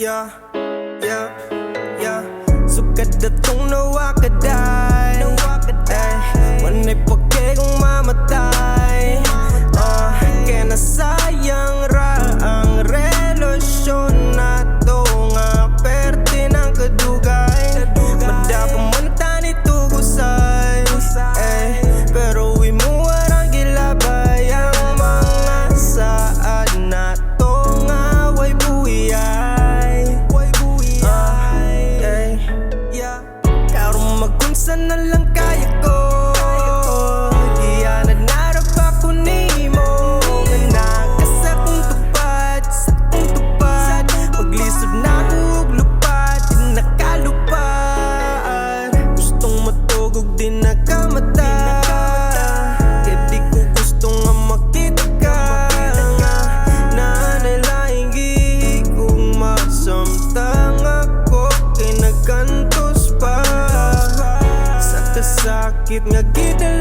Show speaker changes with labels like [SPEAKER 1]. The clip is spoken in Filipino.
[SPEAKER 1] yeah, yeah, yeah. Sukad datong nawa kaday, wanay pagke kong mamatay. Kaya nasayang ra ang relasyon na to, nga perte ng kadugay. Madapa man tani tugusay, pero wi mo warang gilabay ang mga saad na to, nga way buhiyay. Karong magunsa na lang kaya ko, diyan na narap ako nimo. Nakas akong tupad, sa akong tupad, paglisod na hug lupad, di nakalupad. Gustong matugog, di nakamata, kaya di ko gusto nga makita ka. Nanalaing gihig kong masamtang ako, kay nagkantos pa sa kasakit nga gidala.